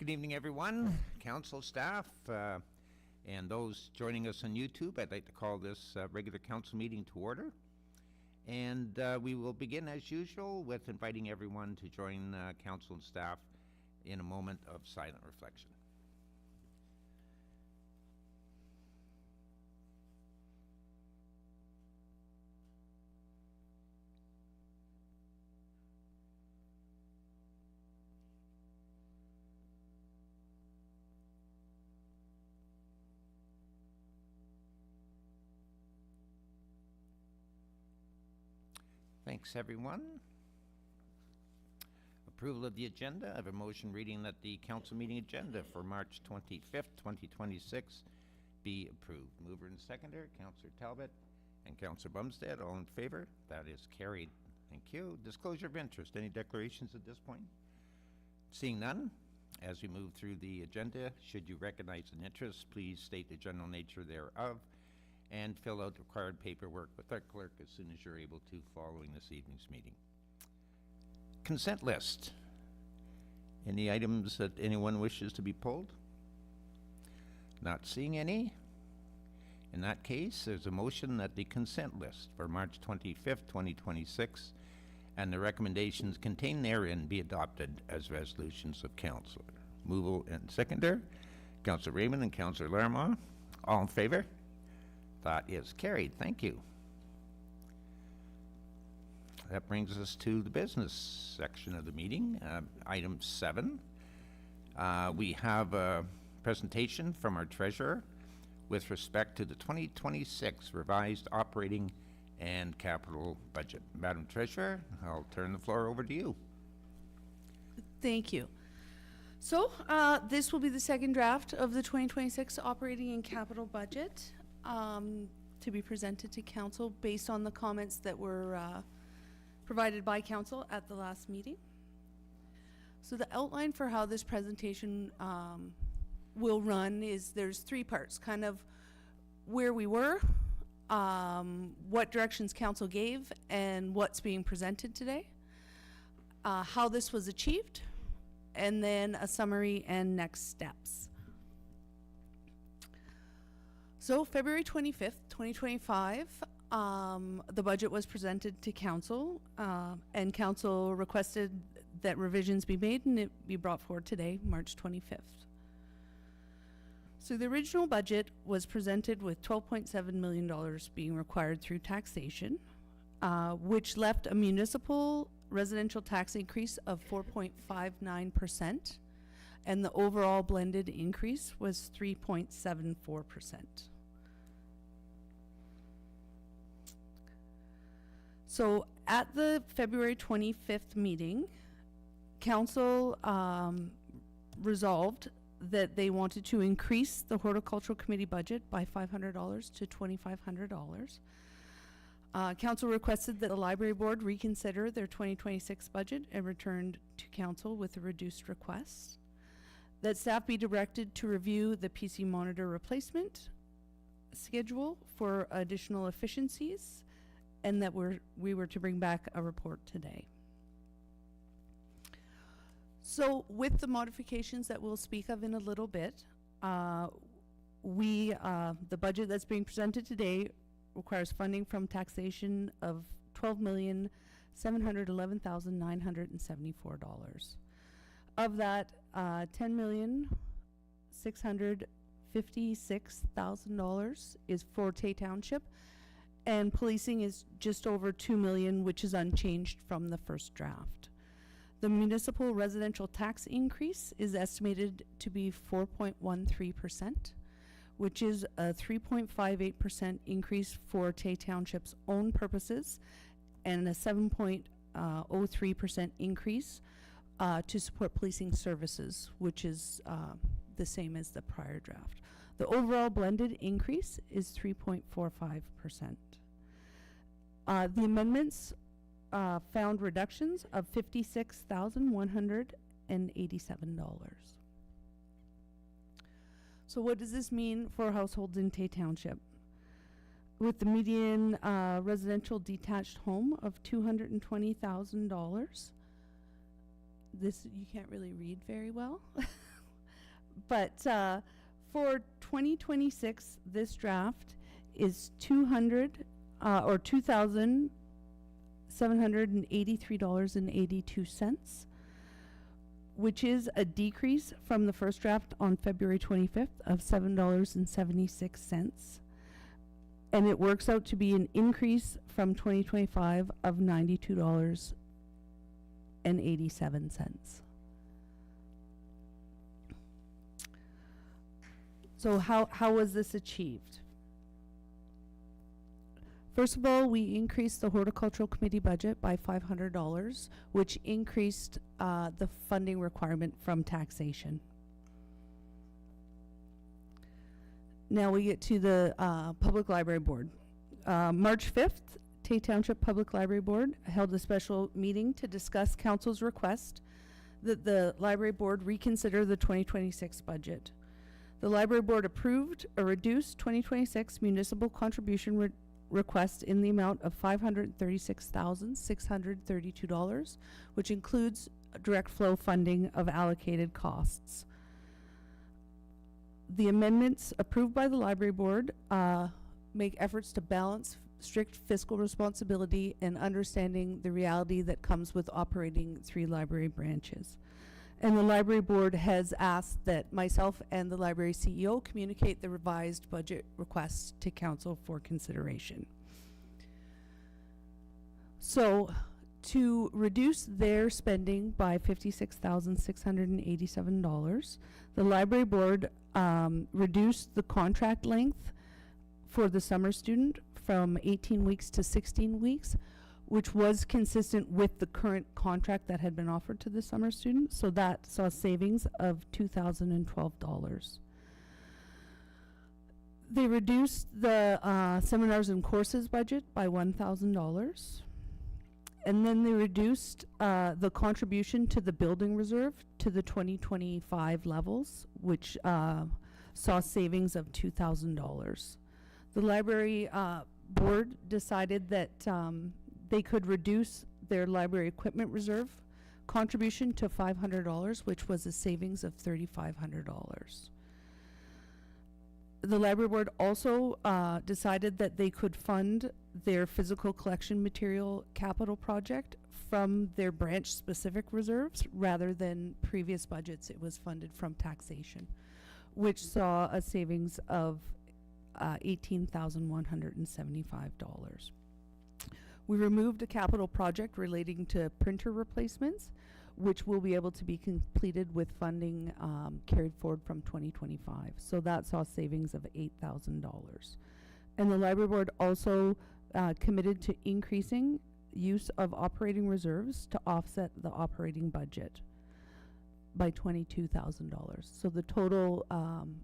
Good evening, everyone, council staff, and those joining us on YouTube. I'd like to call this regular council meeting to order. And we will begin as usual with inviting everyone to join council and staff in a moment of silent reflection. Thanks, everyone. Approval of the agenda. I have a motion reading that the council meeting agenda for March 25th, 2026 be approved. Mover and seconder, Councillor Talbot and Councillor Bumstead. All in favor? That is carried. Thank you. Disclosure of interest. Any declarations at this point? Seeing none, as we move through the agenda, should you recognize an interest, please state the general nature thereof and fill out the required paperwork with our clerk as soon as you're able to following this evening's meeting. Consent list. Any items that anyone wishes to be pulled? Not seeing any. In that case, there's a motion that the consent list for March 25th, 2026 and the recommendations contained therein be adopted as resolutions of council. Mover and seconder, Councillor Raymond and Councillor Larimore. All in favor? That is carried. Thank you. That brings us to the business section of the meeting. Item 7. We have a presentation from our treasurer with respect to the 2026 revised operating and capital budget. Madam Treasurer, I'll turn the floor over to you. Thank you. So this will be the second draft of the 2026 operating and capital budget to be presented to council based on the comments that were provided by council at the last meeting. So the outline for how this presentation will run is there's 3 parts, kind of where we were, what directions council gave, and what's being presented today, how this was achieved, and then a summary and next steps. So February 25th, 2025, the budget was presented to council, and council requested that revisions be made and it be brought forward today, March 25th. So the original budget was presented with $12.7 million being required through taxation, which left a municipal residential tax increase of 4.59%, and the overall blended increase was 3.74%. So at the February 25th meeting, council resolved that they wanted to increase the horticultural committee budget by $500 to $2,500. Council requested that the library board reconsider their 2026 budget and returned to council with a reduced request. That staff be directed to review the PC monitor replacement schedule for additional efficiencies, and that we were to bring back a report today. So with the modifications that we'll speak of in a little bit, the budget that's being presented today requires funding from taxation of $12,711,974. Of that, $10,656,000 is for Tay Township, and policing is just over $2 million, which is unchanged from the first draft. The municipal residential tax increase is estimated to be 4.13%, which is a 3.58% increase for Tay Township's own purposes and a 7.03% increase to support policing services, which is the same as the prior draft. The overall blended increase is 3.45%. The amendments found reductions of $56,187. So what does this mean for households in Tay Township? With the median residential detached home of $220,000, this, you can't really read very well. But for 2026, this draft is $2,783.82, which is a decrease from the first draft on February 25th of $7.76. And it works out to be an increase from 2025 of $92.87. So how was this achieved? First of all, we increased the horticultural committee budget by $500, which increased the funding requirement from taxation. Now we get to the Public Library Board. March 5th, Tay Township Public Library Board held a special meeting to discuss council's request that the library board reconsider the 2026 budget. The library board approved a reduced 2026 municipal contribution request in the amount of $536,632, which includes direct flow funding of allocated costs. The amendments approved by the library board make efforts to balance strict fiscal responsibility and understanding the reality that comes with operating 3 library branches. And the library board has asked that myself and the library CEO communicate the revised budget requests to council for consideration. So to reduce their spending by $56,687, the library board reduced the contract length for the summer student from 18 weeks to 16 weeks, which was consistent with the current contract that had been offered to the summer student. So that saw savings of $2,012. They reduced the seminars and courses budget by $1,000. And then they reduced the contribution to the building reserve to the 2025 levels, which saw savings of $2,000. The library board decided that they could reduce their library equipment reserve contribution to $500, which was a savings of $3,500. The library board also decided that they could fund their physical collection material capital project from their branch-specific reserves rather than previous budgets. It was funded from taxation, which saw a savings of $18,175. We removed a capital project relating to printer replacements, which will be able to be completed with funding carried forward from 2025. So that saw savings of $8,000. And the library board also committed to increasing use of operating reserves to offset the operating budget by $22,000. So the total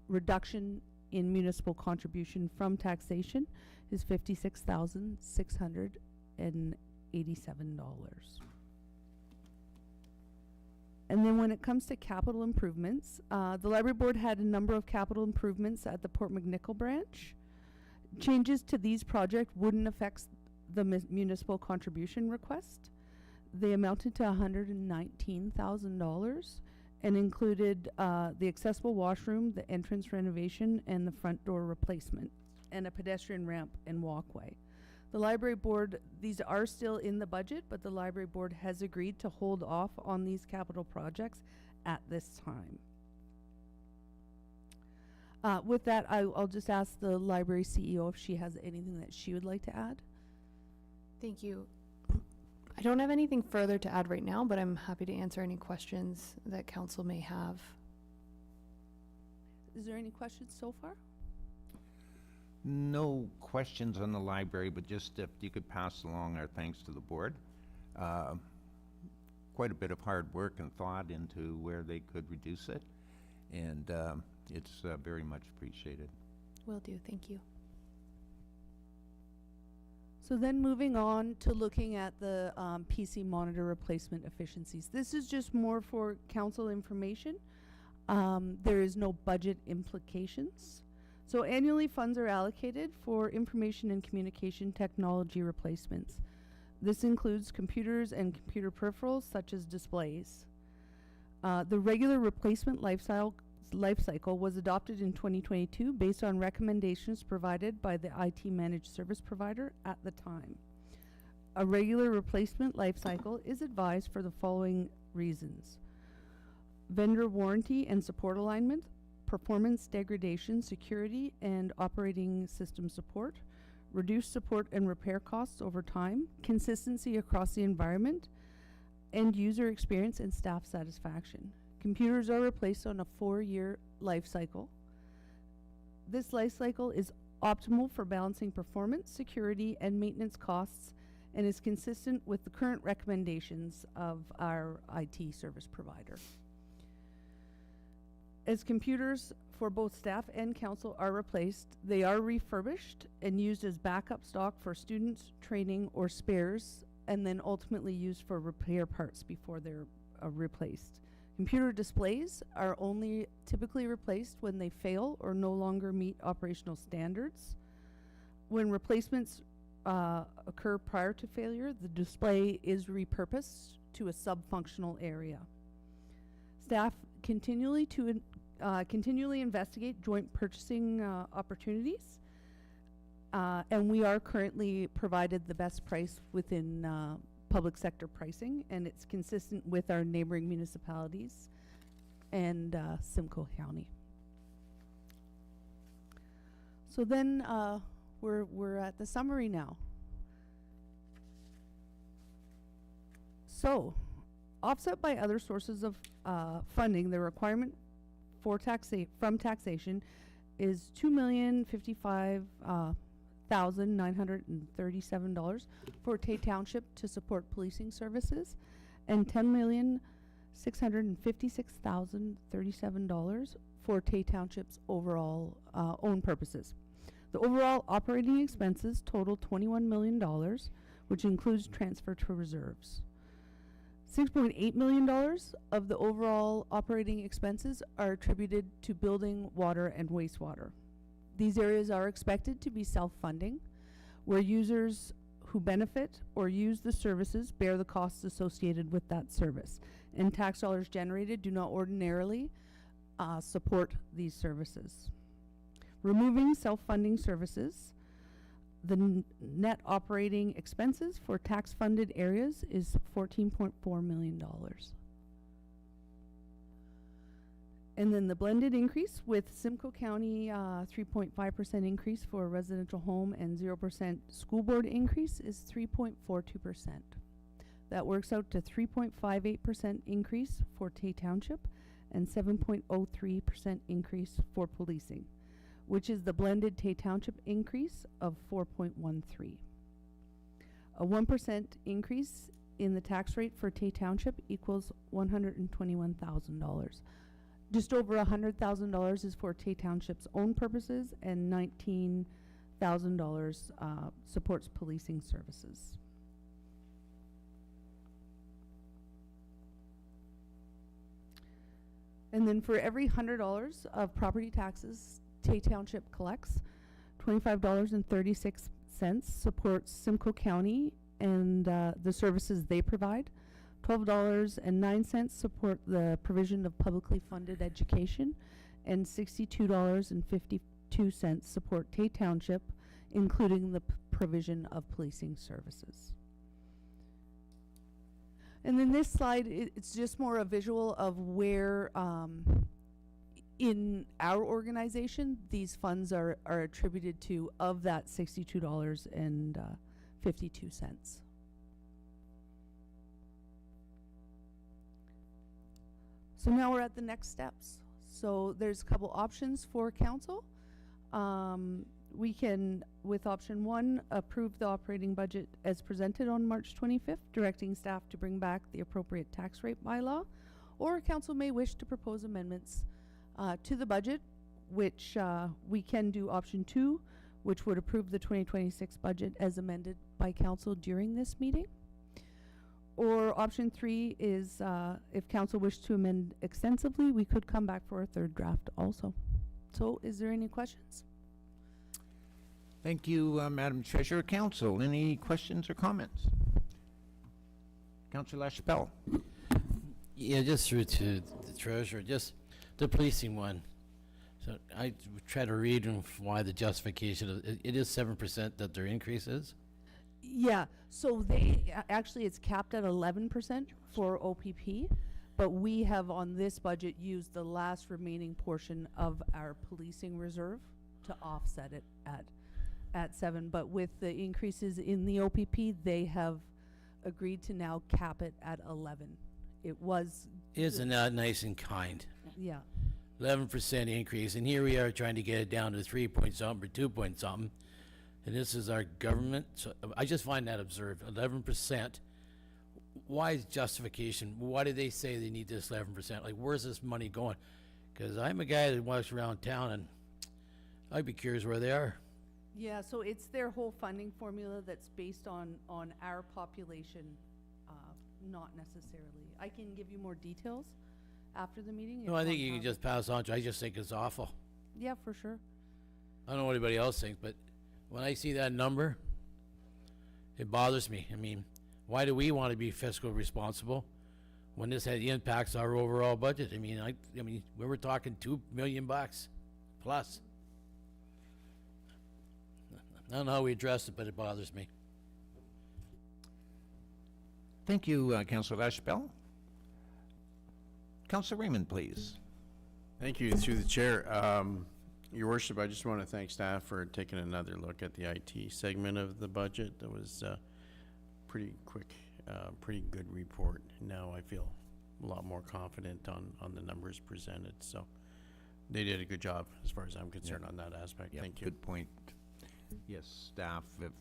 reduction in municipal contribution from taxation is $56,687. And then when it comes to capital improvements, the library board had a number of capital improvements at the Port McNichol branch. Changes to these projects wouldn't affect the municipal contribution request. They amounted to $119,000 and included the accessible washroom, the entrance renovation, and the front door replacement, and a pedestrian ramp and walkway. The library board, these are still in the budget, but the library board has agreed to hold off on these capital projects at this time. With that, I'll just ask the library CEO if she has anything that she would like to add. Thank you. I don't have anything further to add right now, but I'm happy to answer any questions that council may have. Is there any questions so far? No questions on the library, but just if you could pass along our thanks to the board. Quite a bit of hard work and thought into where they could reduce it, and it's very much appreciated. Will do. Thank you. So then moving on to looking at the PC monitor replacement efficiencies. This is just more for council information. There is no budget implications. So annually funds are allocated for information and communication technology replacements. This includes computers and computer peripherals such as displays. The regular replacement life life cycle was adopted in 2022 based on recommendations provided by the IT managed service provider at the time. A regular replacement life cycle is advised for the following reasons: vendor warranty and support alignment, performance degradation, security and operating system support, reduced support and repair costs over time, consistency across the environment, end user experience and staff satisfaction. Computers are replaced on a 4-year life cycle. This life cycle is optimal for balancing performance, security, and maintenance costs, and is consistent with the current recommendations of our IT service provider. As computers for both staff and council are replaced, they are refurbished and used as backup stock for students, training, or spares, and then ultimately used for repair parts before they're replaced. Computer displays are only typically replaced when they fail or no longer meet operational standards. When replacements occur prior to failure, the display is repurposed to a sub-functional area. Staff continually investigate joint purchasing opportunities, and we are currently provided the best price within public sector pricing, and it's consistent with our neighboring municipalities and Simcoe County. So then we're at the summary now. So, offset by other sources of funding, the requirement for from taxation is $2,055,937 for Tay Township to support policing services, and $10,656,037 for Tay Township's overall own purposes. The overall operating expenses total $21 million, which includes transfer to reserves. $6.8 million of the overall operating expenses are attributed to building, water, and wastewater. These areas are expected to be self-funding, where users who benefit or use the services bear the costs associated with that service, and tax dollars generated do not ordinarily support these services. Removing self-funding services, the net operating expenses for tax-funded areas is $14.4 million. And then the blended increase with Simcoe County 3.5% increase for a residential home and 0% school board increase is 3.42%. That works out to 3.58% increase for Tay Township and 7.03% increase for policing, which is the blended Tay Township increase of 4.13. A 1% increase in the tax rate for Tay Township equals $121,000. Just over $100,000 is for Tay Township's own purposes, and $19,000 supports policing services. And then for every $100 of property taxes Tay Township collects, $25.36 supports Simcoe County and the services they provide. $12.09 support the provision of publicly funded education, and $62.52 support Tay Township, including the provision of policing services. And then this slide, it's just more a visual of where in our organization these funds are attributed to, of that $62.52. So now we're at the next steps. So there's a couple options for council. We can, with option 1, approve the operating budget as presented on March 25th, directing staff to bring back the appropriate tax rate bylaw, or council may wish to propose amendments to the budget, which we can do option 2, which would approve the 2026 budget as amended by council during this meeting. Or option 3 is if council wished to amend extensively, we could come back for a third draft also. So is there any questions? Thank you, Madam Treasurer. Council, any questions or comments? Councilor LaChapelle. Yeah, just through to the treasurer, just The policing one. So I try to read why the justification, it is 7% that their increase is? Yeah, so they, actually, it's capped at 11% for OPP, but we have on this budget used the last remaining portion of our policing reserve to offset it at 7. But with the increases in the OPP, they have agreed to now cap it at 11. It was, Isn't that nice and kind? yeah, 11% increase, and here we are trying to get it down to 3 point something or 2 point something. And this is our government, so I just find that absurd, 11%. Why is justification? Why do they say they need this 11%? Like, where's this money going? Because I'm a guy that walks around town, and I'd be curious where they are. yeah, so it's their whole funding formula that's based on our population, not necessarily. I can give you more details after the meeting. if No, I think you want can to. just pass on, I just think it's awful. Yeah, for sure. I don't know what anybody else thinks, but when I see that number, it bothers me. I mean, why do we want to be fiscal responsible when this impacts our overall budget? I mean, we were talking $2 million plus. I don't know how we address it, but it bothers me. Thank you, Councillor LaChapelle. Councillor Raymond, please. Thank you, through the chair. Your worship, I just want to thank staff for taking another look at the IT segment of the budget. That was pretty quick, pretty good report. Now I feel a lot more confident on the numbers presented. So they did a good job as far as I'm concerned on that aspect. Yeah, Thank you. good point. Yes, staff, if,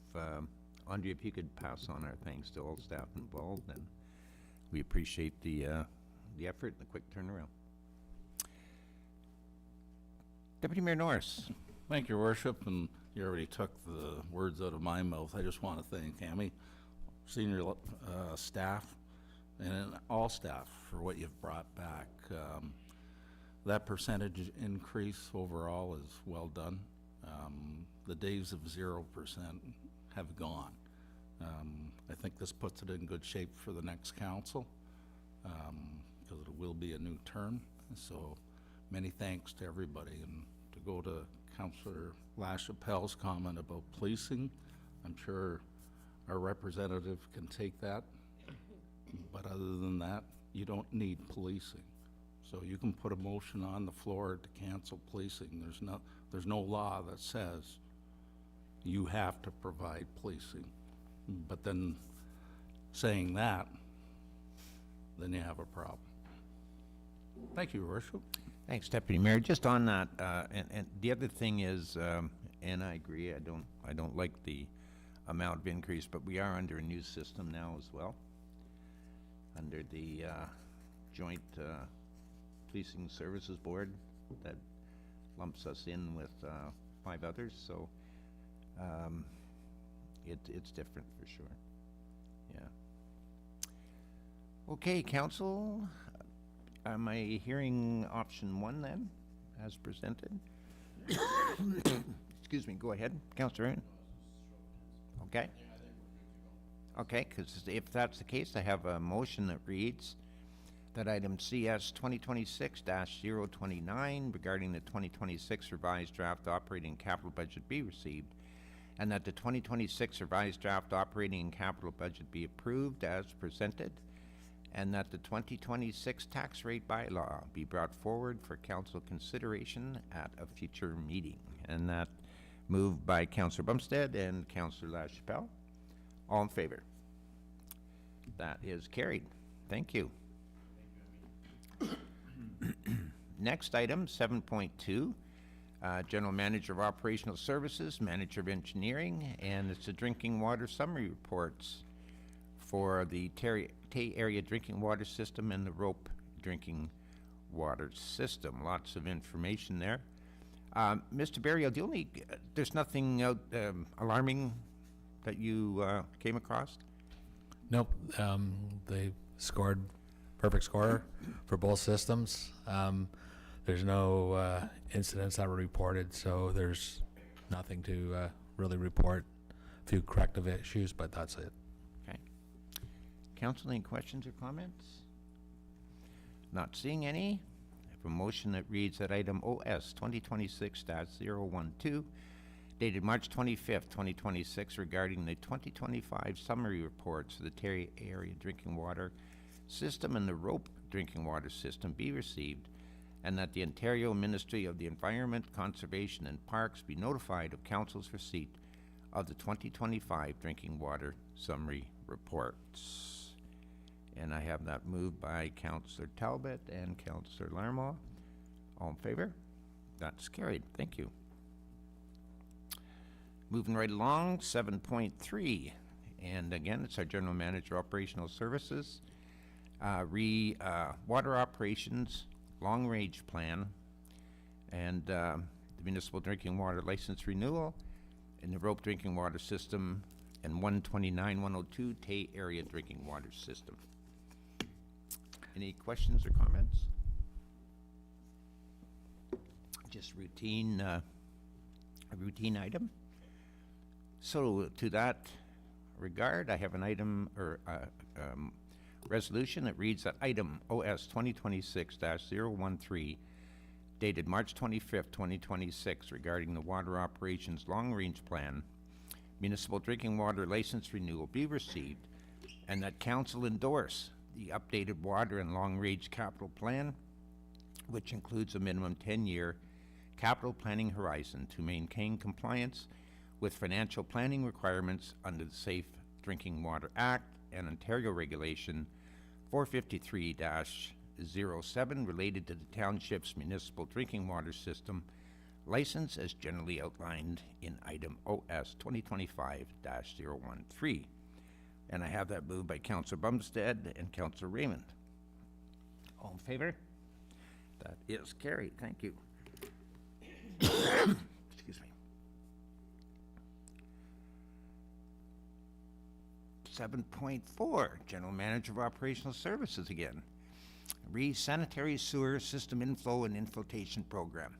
Andrea, if you could pass on our thanks to all staff involved, and we appreciate the effort and the quick turnaround. Deputy Mayor Norris. Thank you, Worship, and you already took the words out of my mouth. I just want to thank Tammy, senior staff, and all staff for what you've brought back. That percentage increase overall is well done. The days of 0% have gone. I think this puts it in good shape for the next council, because it will be a new term. So many thanks to everybody. And to go to Councillor LaChapelle's comment about policing, I'm sure our representative can take that. But other than that, you don't need policing. So you can put a motion on the floor to cancel policing. There's no law that says you have to provide policing. But then saying that, then you have a problem. Thank you, Your Worship. Thanks, Deputy Mayor. Just on that, and the other thing is, and I agree, I don't like the amount of increase, but we are under a new system now as well, under the Joint Policing Services Board that lumps us in with 5 others, so it's different for sure. Yeah. Okay, Council. Am I hearing option 1 then, as presented? Excuse me, go ahead, Councillor Aaron. Okay. Okay, because if that's the case, I have a motion that reads that item CS 2026-029 regarding the 2026 revised draft operating capital budget be received, and that the 2026 revised draft operating and capital budget be approved as presented, and that the 2026 tax rate bylaw be brought forward for council consideration at a future meeting. And that moved by Councillor Bumstead and Councillor LaChapelle. All in favor? That is carried. Thank you. Next item, 7.2, General Manager of Operational Services, Manager of Engineering, and it's the drinking water summary reports for the Tay Area Drinking Water System and the Rope Drinking Water System. Lots of information there. Mr. Berrio, there's nothing alarming that you came across? Nope. They scored perfect score for both systems. There's no incidents that were reported, so there's nothing to really report. A few corrective issues, but that's it. Okay. Council, any questions or comments? Not seeing any. If a motion that reads that item OS 2026-012, dated March 25th, 2026, regarding the 2025 summary reports of the Terry Area Drinking Water System and the Rope Drinking Water System be received, and that the Ontario Ministry of the Environment, Conservation and Parks be notified of Council's receipt of the 2025 drinking water summary reports. And I have that moved by Councillor Talbot and Councillor Larmo. All in favor? That's carried. Thank you. Moving right along, 7.3. And again, it's our General Manager Operational Services. Water Operations Long-Range Plan and the Municipal Drinking Water License Renewal and the Rope Drinking Water System and 129-102 Tay Area Drinking Water System. Any questions or comments? Just routine, a routine item. So to that regard, I have an item or resolution that reads that item OS 2026-013, dated March 25th, 2026, regarding the Water Operations Long-Range Plan, Municipal Drinking Water License Renewal be received, and that Council endorse the updated Water and Long-Range Capital Plan, which includes a minimum 10-year capital planning horizon to maintain compliance with financial planning requirements under the Safe Drinking Water Act and Ontario Regulation 453-07 related to the township's municipal drinking water system license as generally outlined in item OS 2025-013. And I have that moved by Councillor Bumstead and Councillor Raymond. All in favor? That is carried. Thank you. Excuse me. 7.4, General Manager of Operational Services again. Sanitary Sewer System Inflow and Infiltration Program.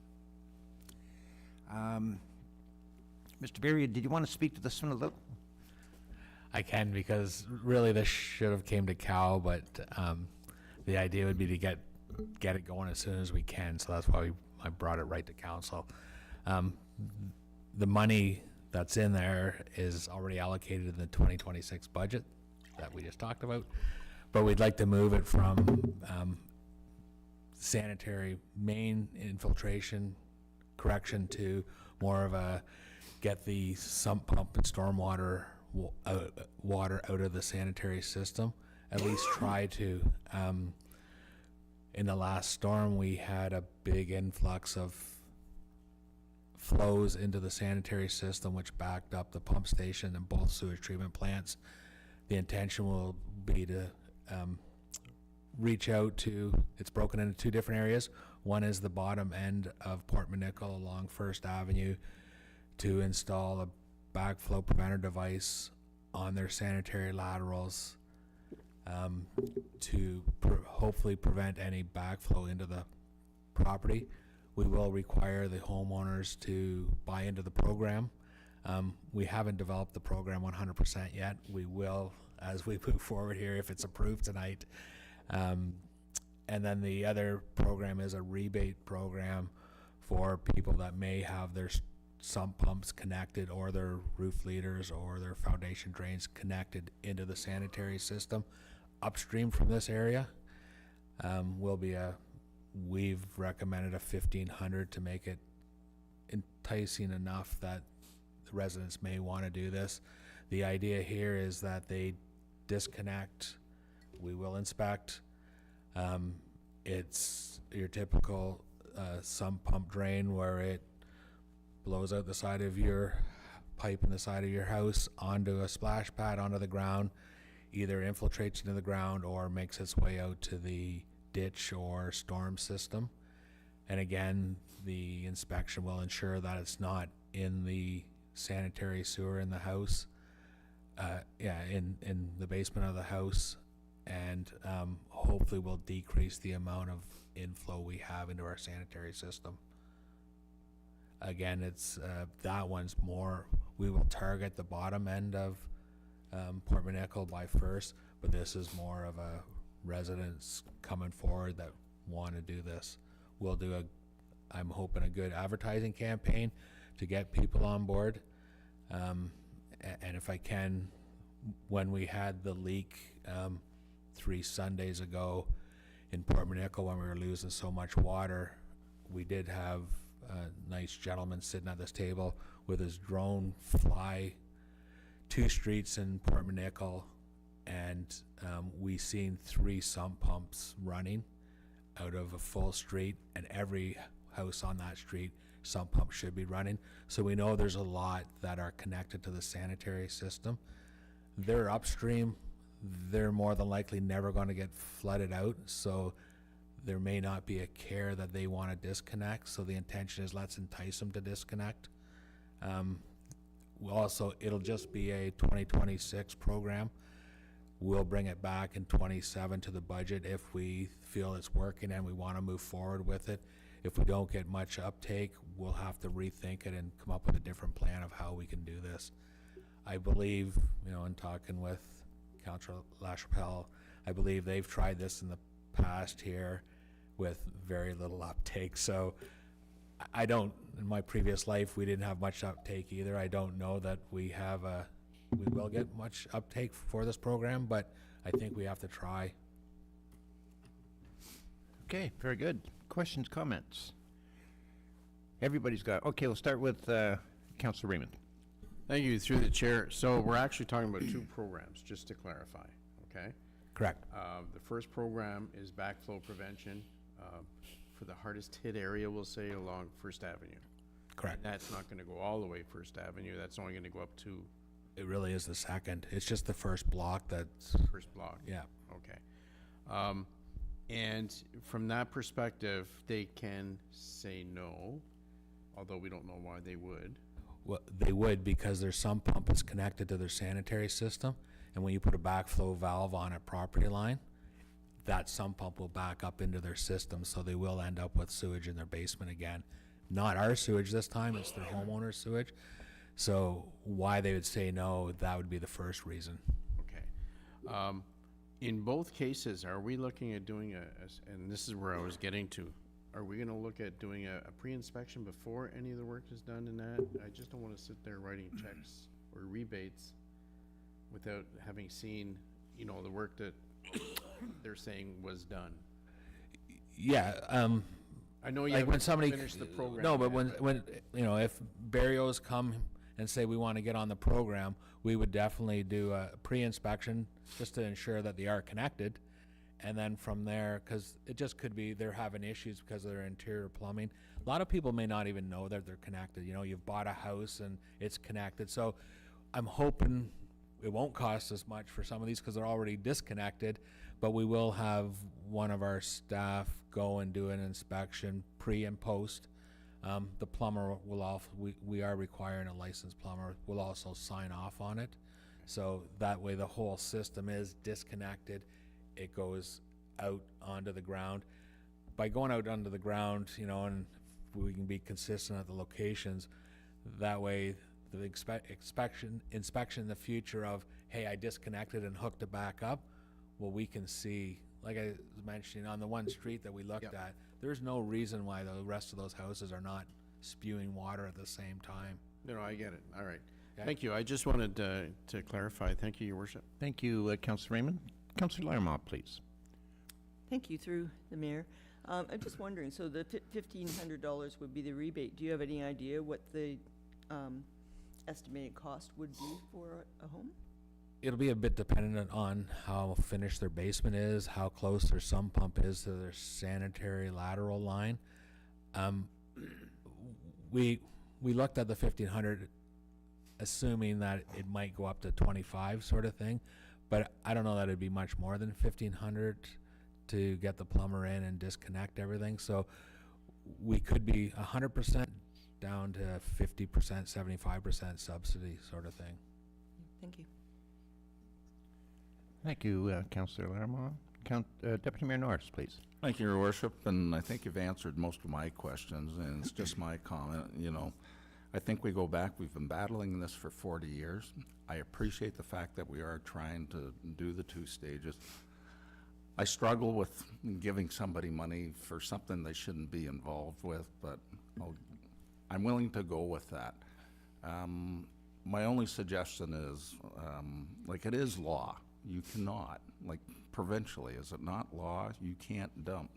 Mr. Berry, did you want to speak to this one a little? I can, because really this should have came to Cal, but the idea would be to get it going as soon as we can, so that's why I brought it right to council. The money that's in there is already allocated in the 2026 budget that we just talked about, but we'd like to move it from sanitary main infiltration correction to more of a get the sump pump and stormwater water out of the sanitary system. At least try to. In the last storm, we had a big influx of flows into the sanitary system, which backed up the pump station and both sewage treatment plants. The intention will be to reach out to, it's broken into two different areas. One is the bottom end of Port Monaco along First Avenue to install a backflow preventer device on their sanitary laterals to hopefully prevent any backflow into the property. We will require the homeowners to buy into the program. We haven't developed the program 100% yet. We will as we move forward here if it's approved tonight. And then the other program is a rebate program for people that may have their sump pumps connected or their roof leaders or their foundation drains connected into the sanitary system upstream from this area. We've recommended a $1,500 to make it enticing enough that the residents may want to do this. The idea here is that they disconnect, we will inspect. It's your typical sump pump drain where it blows out the side of your pipe in the side of your house onto a splash pad onto the ground, either infiltrates into the ground or makes its way out to the ditch or storm system. And again, the inspection will ensure that it's not in the sanitary sewer in the house, in the basement of the house, and hopefully will decrease the amount of inflow we have into our sanitary system. Again, it's that one's more, we will target the bottom end of Port Monaco by first, but this is more of a residents coming forward that want to do this. we'll do I'm hoping a good advertising campaign to get people on board. And if I can, when we had the leak 3 Sundays ago in Port Monaco, when we were losing so much water, we did have a nice gentleman sitting at this table with his drone fly 2 streets in Port Monaco, and we seen 3 sump pumps running out of a full street, and every house on that street sump pump should be running. So we know there's a lot that are connected to the sanitary system. They're upstream. They're more than likely never going to get flooded out, so there may not be a care that they want to disconnect. So the intention is let's entice them to disconnect. It'll just be a 2026 program. We'll bring it back in 27 to the budget if we feel it's working and we want to move forward with it. If we don't get much uptake, we'll have to rethink it and come up with a different plan of how we can do this. I believe, in talking with Councillor LaChapelle, I believe they've tried this in the past here with very little uptake. So I don't, in my previous life, we didn't have much uptake either. I don't know that we will get much uptake for this program, but I think we have to try. Okay, very good. Questions, comments? Everybody's got, okay, we'll start with Councillor Raymond. Thank you, through the chair. So we're actually talking about 2 programs, just to clarify, okay? Correct. The first program is backflow prevention for the hardest hit area, we'll say, along First Avenue. Correct. And that's not gonna go all the way First Avenue, that's only gonna go up to It really is the second. It's just the first block that's, first block. yeah. Okay. And from that perspective, they can say no, although we don't know why they would. Well, they would, because their sump pump is connected to their sanitary system, and when you put a backflow valve on a property line, that sump pump will back up into their system, so they will end up with sewage in their basement again. Not our sewage this time, it's their homeowner's sewage. So why they would say no, that would be the first reason. Okay. In both cases, are we looking at doing and this is where I was getting to, are we gonna look at doing a pre-inspection before any of the work is done in that? I just don't wanna sit there writing checks or rebates without having seen, the work that they're saying was done. Yeah, I know you like when haven't somebody finished the program. No, but yet, when if Barrios come and say we want to get on the program, we would definitely do a pre-inspection just to ensure that they are connected, and then from there, because it just could be they're having issues because of their interior plumbing. A lot of people may not even know that they're connected. You've bought a house and it's connected. So I'm hoping it won't cost as much for some of these because they're already disconnected, but we will have one of our staff go and do an inspection pre and post. The plumber will also, we are requiring a licensed plumber, will also sign off on it. So that way the whole system is disconnected. It goes out onto the ground. By going out onto the ground, and we can be consistent at the locations, that way the inspection in the future of, hey, I disconnected and hooked it back up, well, we can see, like I was mentioning, on the one street that we looked at, there's no reason why the rest of those houses are not spewing water at the same time. No, I get it. All right. Okay. Thank you. I just wanted to clarify. Thank you, Your Worship. Thank you, Councillor Raymond. Councillor Larmont, please. Thank you, through the mayor. I'm just wondering, so the $1,500 would be the rebate. Do you have any idea what the estimated cost would be for a home? It'll be a bit dependent on how finished their basement is, how close their sump pump is to their sanitary lateral line. We looked at the 1,500, assuming that it might go up to 25 sort of thing, but I don't know that it'd be much more than 1,500 to get the plumber in and disconnect everything. So we could be 100% down to 50%, 75% subsidy sort of thing. Thank you. Thank you, Councillor Larmont. Deputy Mayor Norris, please. Thank you, Your Worship, and I think you've answered most of my questions, and it's just my comment, I think we go back, we've been battling this for 40 years. I appreciate the fact that we are trying to do the 2 stages. I struggle with giving somebody money for something they shouldn't be involved with, but I'm willing to go with that. My only suggestion is, like, it is law. You cannot, like, provincially, is it not law? You can't dump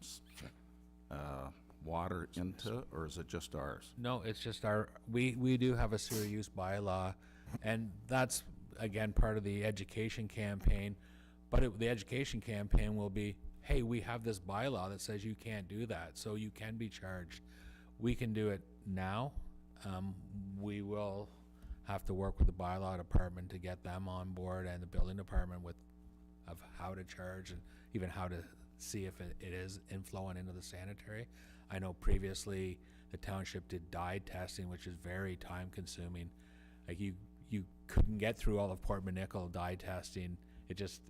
water into, or is it just ours? No, it's just we do have a sewer use bylaw, and that's, again, part of the education campaign. But the education campaign will be, hey, we have this bylaw that says you can't do that, so you can be charged. We can do it now. We will have to work with the bylaw department to get them on board, and the building department of how to charge and even how to see if it is inflowing into the sanitary. I know previously the township did dye testing, which is very time consuming. Like you couldn't get through all of Port Manickle dye testing. It just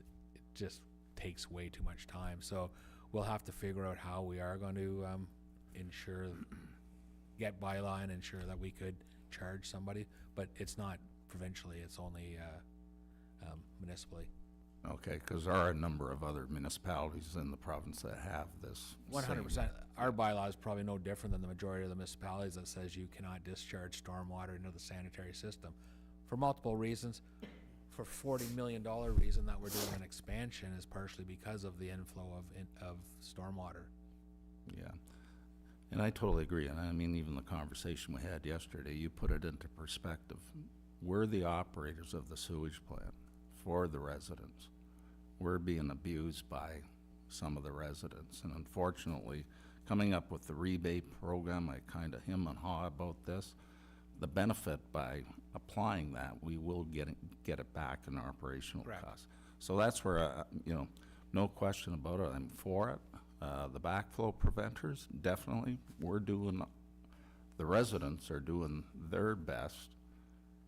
takes way too much time. So we'll have to figure out how we are going to get bylaw and ensure that we could charge somebody, but it's not provincially, it's only municipally. Okay, because there are a number of other municipalities in the province that have this. 100%. Our bylaw is probably no different than the majority of the municipalities that says you cannot discharge stormwater into the sanitary system for multiple reasons. For $40 million reason that we're doing an expansion is partially because of the inflow of stormwater. Yeah, and I totally agree. And I mean, even the conversation we had yesterday, you put it into perspective. We're the operators of the sewage plant for the residents. We're being abused by some of the residents. And unfortunately, coming up with the rebate program, I kind of hem and haw about this. The benefit by applying that, we will get it back in operational Correct. costs. So that's where, no question about it, I'm for it. The backflow preventers, definitely, the residents are doing their best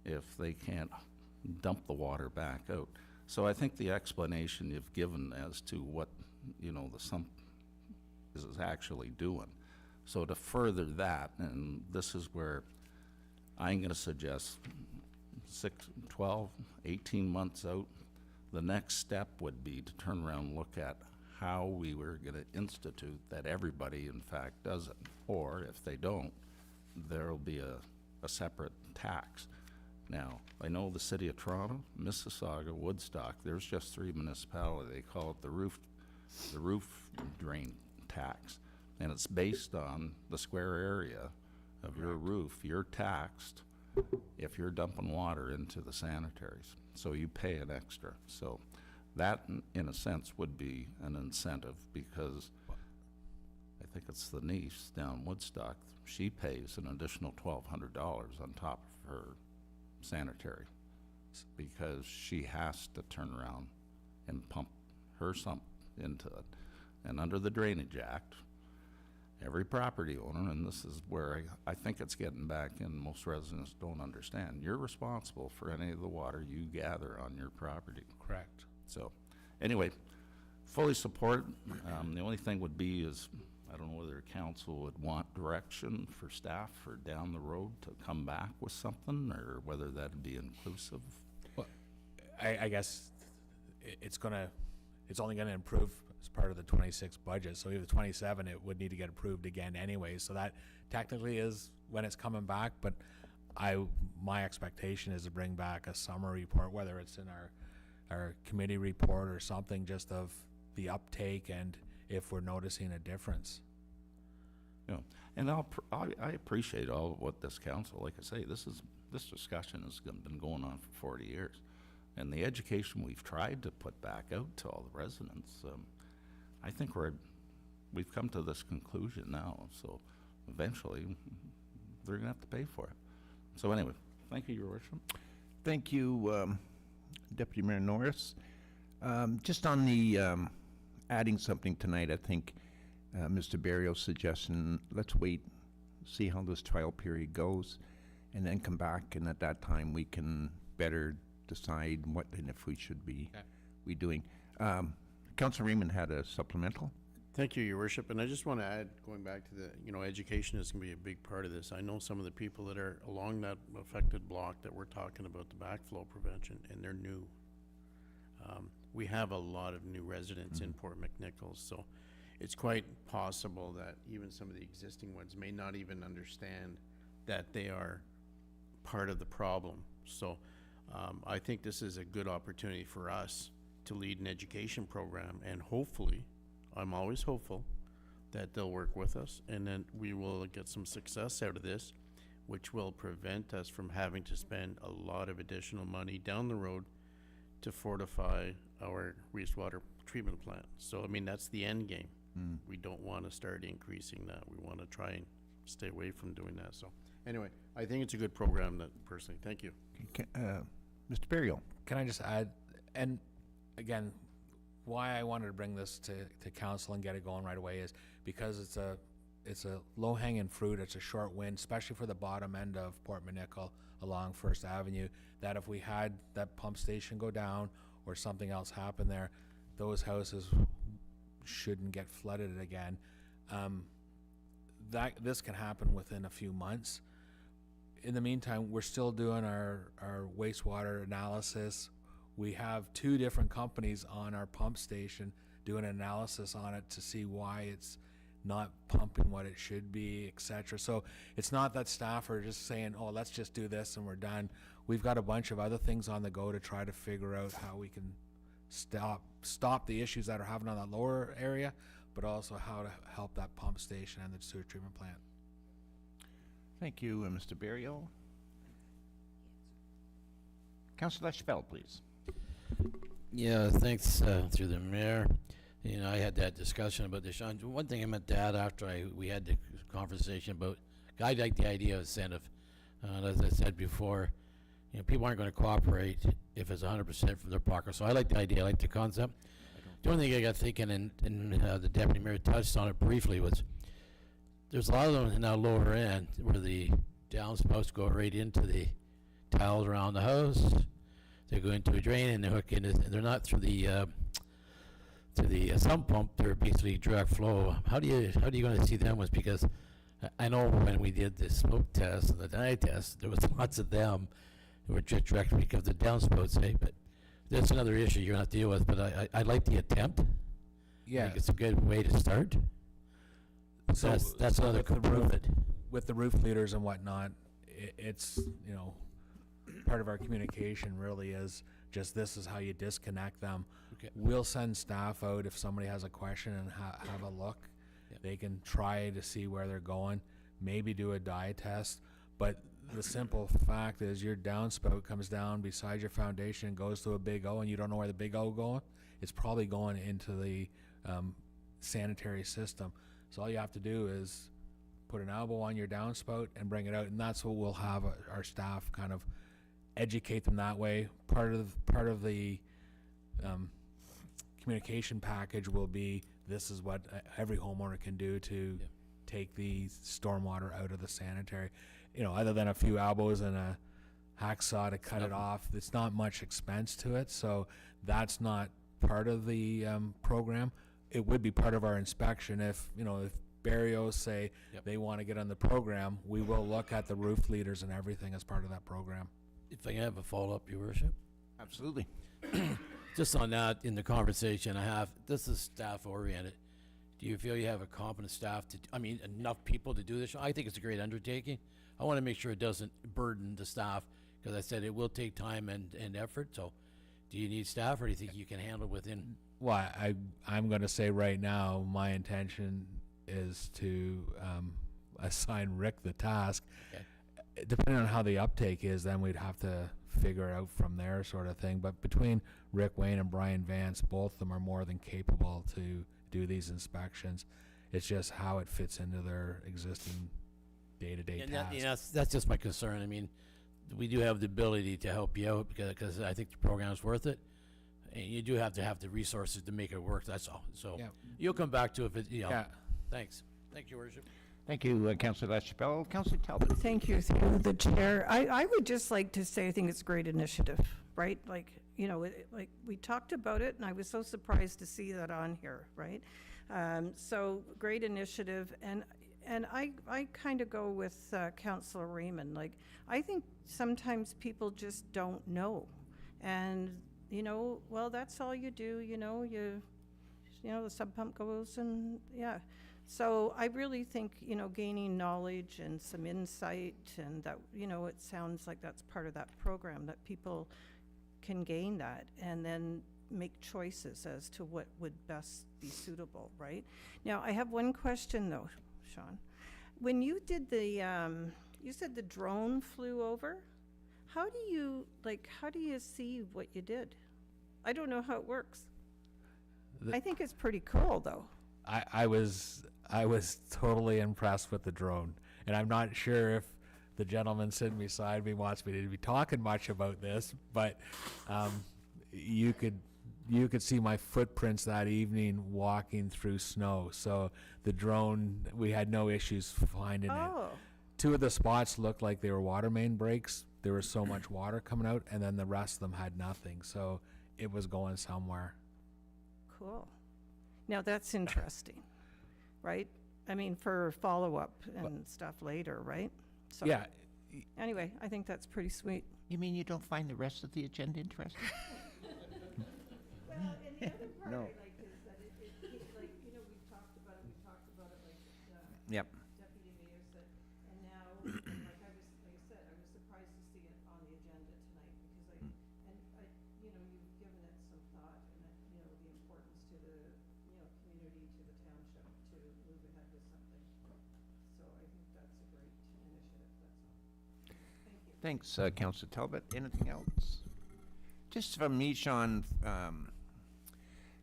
if they can't dump the water back out. So I think the explanation you've given as to what, the sump is actually doing. So to further that, and this is where I'm gonna suggest 6, 12, 18 months out, the next step would be to turn around and look at how we were gonna institute that everybody in fact does it. Or if they don't, there'll be a separate tax. Now, I know the city of Toronto, Mississauga, Woodstock, there's just 3 municipalities. They call it the roof drain tax. And it's based on the square area of your roof. You're taxed if you're dumping water into the sanitaries. So you pay an extra. So that, in a sense, would be an incentive, because I think it's the niece down Woodstock, she pays an additional $1,200 on top of her sanitary, because she has to turn around and pump her sump into it. And under the Drainage Act, every property owner, and this is where I think it's getting back in, most residents don't understand, you're responsible for any of the water you gather on your property. Correct. So, anyway, fully support. The only thing would be is, I don't know whether council would want direction for staff for down the road to come back with something, or whether that'd be inclusive. Well, I guess it's only gonna improve as part of the 26 budget, so either 27, it would need to get approved again anyway, so that technically is when it's coming back, but my expectation is to bring back a summary report, whether it's in our committee report or something, just of the uptake and if we're noticing a difference. And I appreciate all of what this council, like I say, this discussion has been going on for 40 years. And the education we've tried to put back out to all the residents, I think we've come to this conclusion now. So eventually, they're gonna have to pay for it. So anyway, thank you, Your Worship. Thank you, Deputy Mayor Norris. Just on the adding something tonight, I think Mr. Barrio's suggestion, let's wait, see how this trial period goes, and then come back, and at that time, we can better decide what and if we should be doing. Councilor Raymond had a supplemental. Thank you, Your Worship. And I just want to add, going back to the, education is going to be a big part of this. I know some of the people that are along that affected block that we're talking about the backflow prevention, and they're new. we have a lot of new residents in Port McNichols, so it's quite possible that even some of the existing ones may not even understand that they are part of the problem. So I think this is a good opportunity for us to lead an education program, and hopefully, I'm always hopeful, that they'll work with us, and then we will get some success out of this, which will prevent us from having to spend a lot of additional money down the road to fortify our wastewater treatment plant. So, I mean, that's the end game. We don't want to start increasing that. We want to try and stay away from doing that. So, anyway, I think it's a good program, that personally. Thank you. Mr. Burial? Can I just add, and again, why I wanted to bring this to council and get it going right away is because it's a low-hanging fruit. It's a short win, especially for the bottom end of Port Manickle along First Avenue, that if we had that pump station go down or something else happen there, those houses shouldn't get flooded again. This can happen within a few months. In the meantime, we're still doing our wastewater analysis. We have 2 different companies on our pump station doing an analysis on it to see why it's not pumping what it should be, etc. So it's not that staff are just saying, oh, let's just do this and we're done. We've got a bunch of other things on the go to try to figure out how we can stop the issues that are happening on that lower area, but also how to help that pump station and the sewer treatment plant. Thank you, Mr. Burial. Councilor LaChapelle, please. Yeah, thanks, through the mayor. You know, I had that discussion about this. One thing I meant to add after we had the conversation about, I like the idea of incentive. As I said before, you know, people aren't going to cooperate if it's 100% from their pocket. So I like the idea, I like the concept. The only thing I got thinking, and the deputy mayor touched on it briefly, was there's a lot of them in that lower end where the downspouts go right into the tiles around the house. They go into a drain and they hook in, and they're not through the sump pump. They're basically direct flow. How are you going to see them? Was because I know when we did the smoke test and the dye test, there was lots of them who were just direct because the downspouts. But that's another issue you're going to have to deal with. But I like the attempt. Yeah. I think it's a good way to start. So That's another with the roof, component. with the roof leaders and whatnot, it's, you know, part of our communication really is just this is how you disconnect them. Okay. We'll send staff out if somebody has a question and have a look. Yep. They can try to see where they're going, maybe do a dye test. But the simple fact is your downspout comes down beside your foundation and goes to a big O, and you don't know where the big O going. It's probably going into the sanitary system. So all you have to do is put an elbow on your downspout and bring it out, and that's what we'll have our staff kind of educate them that way. Part of the communication package will be this is what every homeowner can do to take the stormwater out of the sanitary. You know, other than a few elbows and a hacksaw to cut it off, it's not much expense to it. So that's not part of the program. It would be part of our inspection if, you know, if Barrios say they want to get on the program, we will look at the roof leaders and everything as part of that program. If I can have a follow-up, Your Worship? Absolutely. Just on that, in the conversation I have, this is staff-oriented. Do you feel you have a competent staff enough people to do this? I think it's a great undertaking. I want to make sure it doesn't burden the staff, because I said it will take time and effort. So do you need staff, or do you think you can handle it within? Well, I'm going to say right now, my intention is to assign Rick the task. Okay. Depending on how the uptake is, then we'd have to figure out from there, sort of thing. But between Rick Wayne and Brian Vance, both of them are more than capable to do these inspections. It's just how it fits into their existing day-to-day tasks. That's just my concern. I mean, we do have the ability to help you out because I think the program's worth it. And you do have to have the resources to make it work, that's all. So Yeah. you'll come back to it if it, Yeah. Thanks. Thank you, Your Worship. Thank you, Councilor LaChapelle. Councilor Talbot. Thank you, through the chair. I would just like to say I think it's a great initiative, right? Like, you know, like we talked about it, and I was so surprised to see that on here, right? So great initiative, and I kind of go with Councilor Raymond. Like, I think sometimes people just don't know, and you know, well, that's all you do, you know, the sub pump goes and, yeah. So I really think, you know, gaining knowledge and some insight and that, you know, it sounds like that's part of that program, that people can gain that and then make choices as to what would best be suitable, right? Now, I have one question though, Sean. When you did the, you said the drone flew over? How do you see what you did? I don't know how it works. I think it's pretty cool though. I was totally impressed with the drone, and I'm not sure if the gentleman sitting beside me wants me to be talking much about this, but you could see my footprints that evening walking through snow. So the drone, we had no issues finding it. Oh, 2 of the spots looked like they were water main breaks. There was so much water coming out, and then the rest of them had nothing. So it was going somewhere. cool. Now, that's interesting, right? I mean, for follow-up and stuff later, right? So Yeah, anyway, I think that's pretty sweet. You mean you don't find the rest of the agenda interesting? Well, and the other part No. I like is that like, you know, we've talked about it like Yep. Deputy Mayor said, and now, like I said, I was surprised to see it on the agenda tonight, because you know, you've given it some thought, and that, you know, the importance to the, you know, community, to the township, to move ahead with something. So I think that's a great initiative, that's all. Thank you. Thanks, Councillor Talbot. Anything else? Just from me, Sean,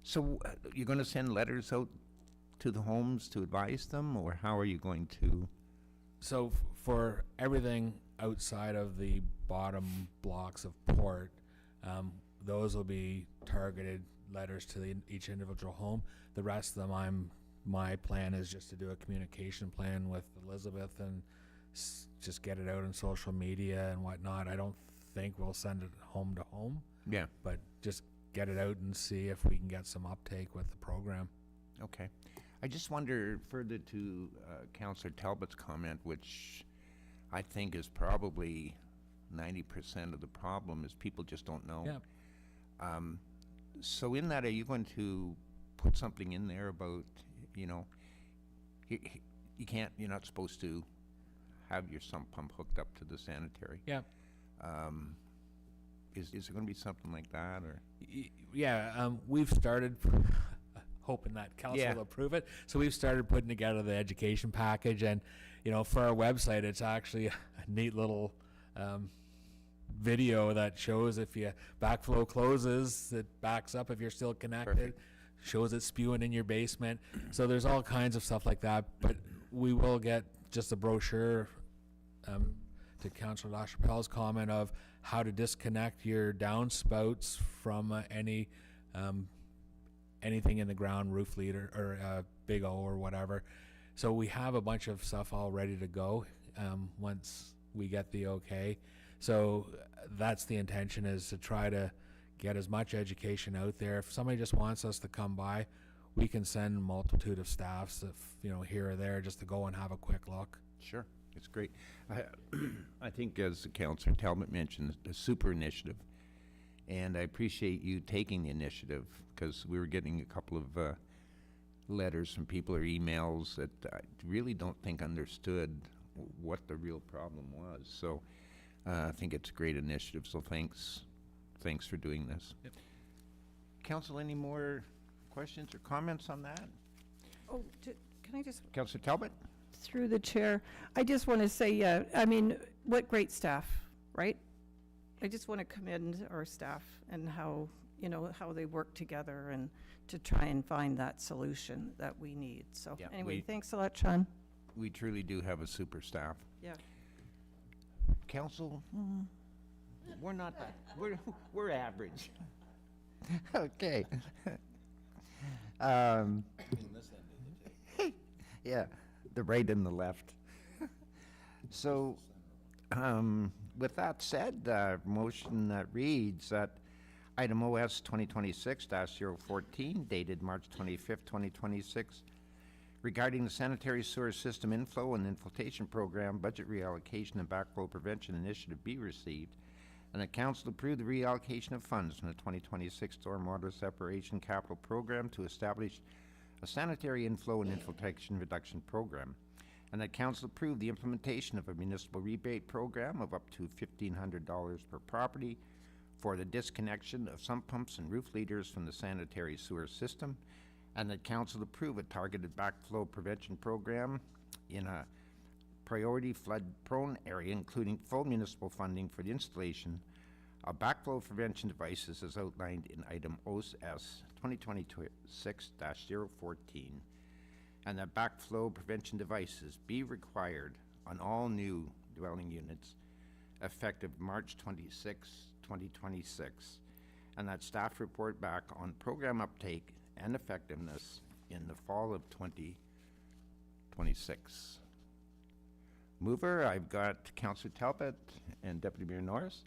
so you're going to send letters out to the homes to advise them, or how are you going to? so for everything outside of the bottom blocks of port, those will be targeted letters to each individual home. The rest of them, my plan is just to do a communication plan with Elizabeth and just get it out on social media and whatnot. I don't think we'll send it home to home, Yeah. but just get it out and see if we can get some uptake with the program. Okay. I just wonder, further to Councillor Talbot's comment, which I think is probably 90% of the problem, is people just don't know. Yeah. So in that, are you going to put something in there about, you know, you can't, you're not supposed to have your sump pump hooked up to the sanitary? Yeah. Is there going to be something like that, or? Yeah, we've started hoping that council Yeah. will approve it. So we've started putting together the education package, and you know, for our website, it's actually a neat little video that shows if your backflow closes, it backs up if you're still connected. Perfect. Shows it spewing in your basement. So there's all kinds of stuff like that. But we will get just a brochure to Councillor LaChapelle's comment of how to disconnect your downspouts from anything in the ground, roof leader or Big O or whatever. So we have a bunch of stuff all ready to go once we get the okay. So that's the intention, is to try to get as much education out there. If somebody just wants us to come by, we can send a multitude of staffs, if you know, here or there, just to go and have a quick look. Sure, it's great. I think, as Councillor Talbot mentioned, a super initiative, and I appreciate you taking the initiative, because we were getting a couple of letters from people or emails that I really don't think understood what the real problem was. So I think it's a great initiative, so thanks for doing this. Yep. Council, any more questions or comments on that? Oh, can I just Councillor Talbot? through the chair, I just want to say, I mean, what great staff, right? I just want to commend our staff and how, you know, how they work together and to try and find that solution that we need. So Yeah, anyway, we- thanks a lot, Sean. We truly do have a super staff. Yeah. Council, we're not, we're average. Okay. Yeah, the right and the left. So, with that said, motion that reads that item OS 2026-014 dated March 25th, 2026, regarding the sanitary sewer system inflow and infiltration program budget reallocation and backflow prevention initiative be received, and that council approve the reallocation of funds from the 2026 stormwater separation capital program to establish a sanitary inflow and infiltration reduction program, and that council approve the implementation of a municipal rebate program of up to $1,500 per property for the disconnection of sump pumps and roof leaders from the sanitary sewer system, and that council approve a targeted backflow prevention program in a priority flood-prone area, including full municipal funding for the installation of backflow prevention devices as outlined in item OS 2026-014, and that backflow prevention devices be required on all new dwelling units effective March 26, 2026, and that staff report back on program uptake and effectiveness in the fall of 2026. Mover, I've got Councillor Talbot and Deputy Mayor Norris.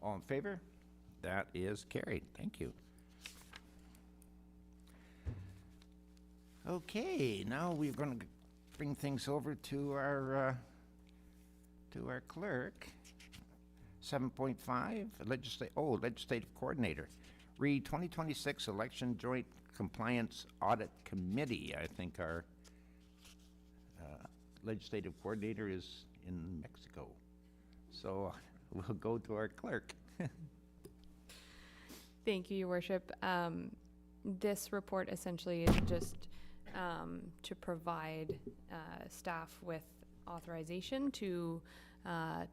All in favor? That is carried. Thank you. Okay, now we're going to bring things over to our clerk. 7.5, legislative coordinator. Read 2026 election joint compliance audit committee. I think our legislative coordinator is in Mexico. So we'll go to our clerk. Thank you, Your Worship. This report essentially is just to provide staff with authorization to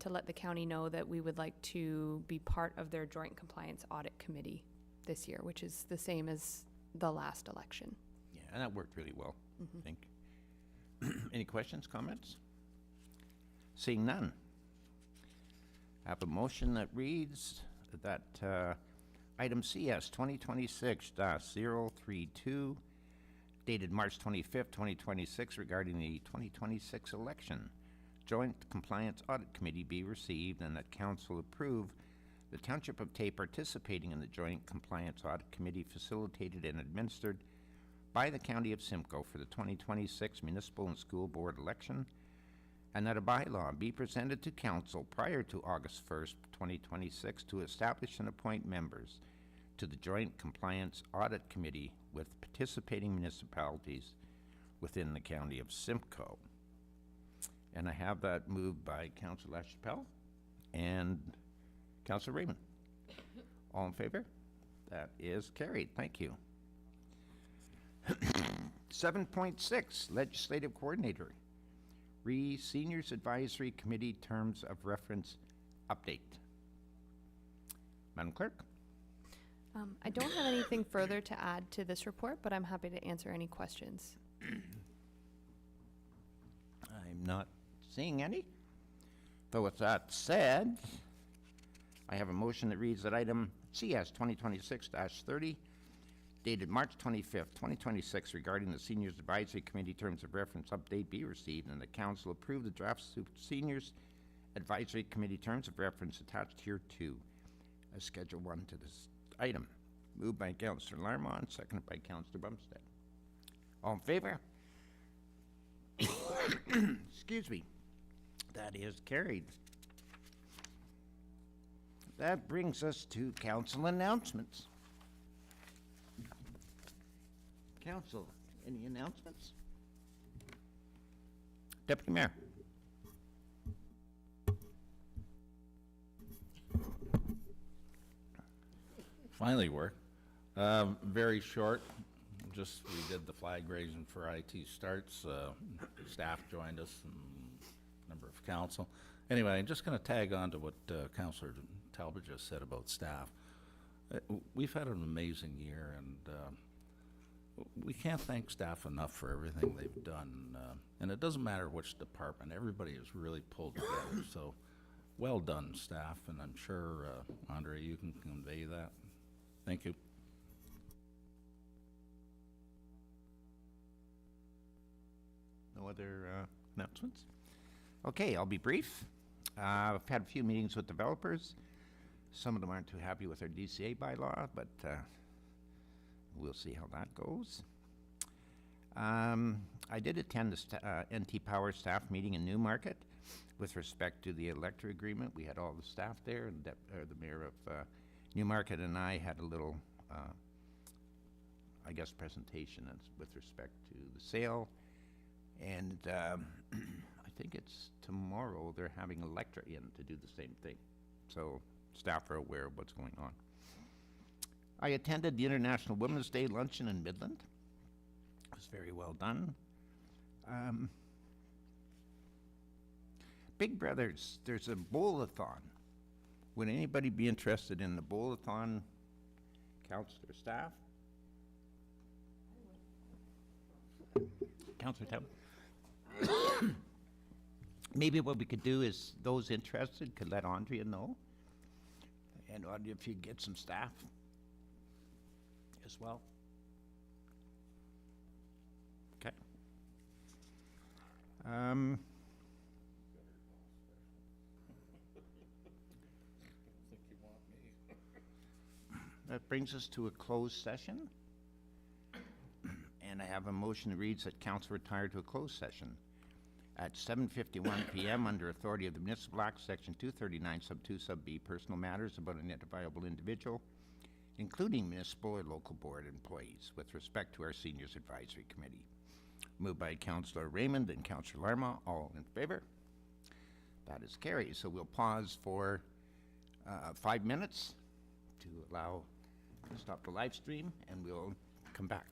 let the county know that we would like to be part of their Joint Compliance Audit Committee this year, which is the same as the last election. Yeah, and that worked really well, I think. Any questions, comments? Seeing none. I have a motion that reads that item CS 2026-032, dated March 25th, 2026, regarding the 2026 election, Joint Compliance Audit Committee be received, and that council approve the Township of Tay participating in the Joint Compliance Audit Committee facilitated and administered by the County of Simcoe for the 2026 municipal and school board election, and that a bylaw be presented to council prior to August 1st, 2026 to establish and appoint members to the Joint Compliance Audit Committee with participating municipalities within the County of Simcoe. And I have that moved by Councilor LaChapelle and Councilor Raymond. All in favor? That is carried. Thank you. 7.6, Legislative Coordinator. Seniors Advisory Committee Terms of Reference Update. Madam Clerk? I don't have anything further to add to this report, but I'm happy to answer any questions. I'm not seeing any. So with that said, I have a motion that reads that item CS 2026-30, dated March 25th, 2026, regarding the Seniors Advisory Committee Terms of Reference Update be received, and the council approve the draft Seniors Advisory Committee Terms of Reference attached here to as Schedule 1 to this item. Moved by Councillor Larmont, seconded by Councillor Bumstead. All in favor? Excuse me. That is carried. That brings us to council announcements. Council, any announcements? Deputy Mayor. Finally work. Very short, just we did the flag raising for IT starts. Staff joined us and a number of council. Anyway, I'm just gonna tag on to what Councillor Talbot just said about staff. We've had an amazing year, and we can't thank staff enough for everything they've done. And it doesn't matter which department, everybody has really pulled together. So well done, staff, and I'm sure, Andre, you can convey that. Thank you. No other announcements? Okay, I'll be brief. I've had a few meetings with developers. Some of them aren't too happy with our DCA bylaw, but we'll see how that goes. I did attend the NT Power staff meeting in Newmarket. with respect to the electric agreement. We had all the staff there, and the mayor of Newmarket and I had a little, I guess, presentation with respect to the sale. And I think it's tomorrow they're having Electra in to do the same thing. So staff are aware of what's going on. I attended the International Women's Day luncheon in Midland. It was very well done. Big Brothers, there's a bowl-a-thon. Would anybody be interested in the bowl-a-thon, counselor staff? Counselor Talbot? Maybe what we could do is those interested could let Andrea know. And Andrea, if you get some staff as well. Okay. That brings us to a closed session. And I have a motion that reads that council retire to a closed session at 7:51 PM under authority of the Municipal Act, Section 239, Sub 2, Sub B, personal matters about an identifiable individual, including municipal or local board employees, with respect to our Seniors Advisory Committee. Moved by Councillor Raymond and Councillor Larma. All in favor? That is carried. So we'll pause for 5 minutes to stop the live stream, and we'll come back.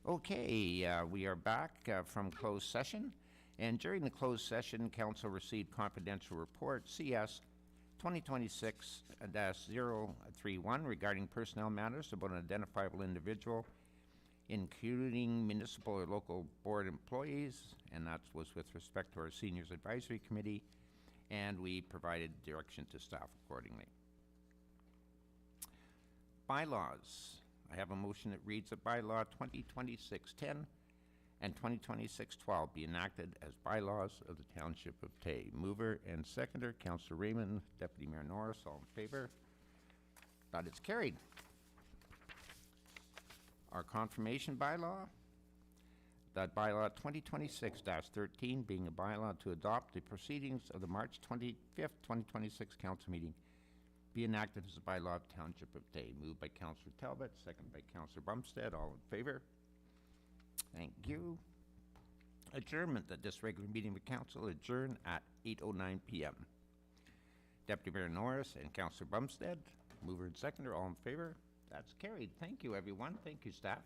Okay, we are back from closed session, and during the closed session, council received confidential report CS 2026-031 regarding personnel matters about an identifiable individual, including municipal or local board employees, and that was with respect to our Seniors Advisory Committee, and we provided direction to staff accordingly. Bylaws. I have a motion that reads that bylaw 2026-10 and 2026-12 be enacted as bylaws of the Township of Tay. Mover and seconder, Councillor Raymond, Deputy Mayor Norris, all in favor? That is carried. Our confirmation bylaw, that bylaw 2026-13 being a bylaw to adopt the proceedings of the March 25th, 2026 council meeting, be enacted as a bylaw of Township of Tay. Moved by Councillor Talbot, second by Councillor Bumstead. All in favor? Thank you. Adjournment, that this regular meeting of council adjourn at 8:09 p.m. Deputy Mayor Norris and Councillor Bumstead, mover and seconder, all in favor? That's carried. Thank you, everyone. Thank you, staff.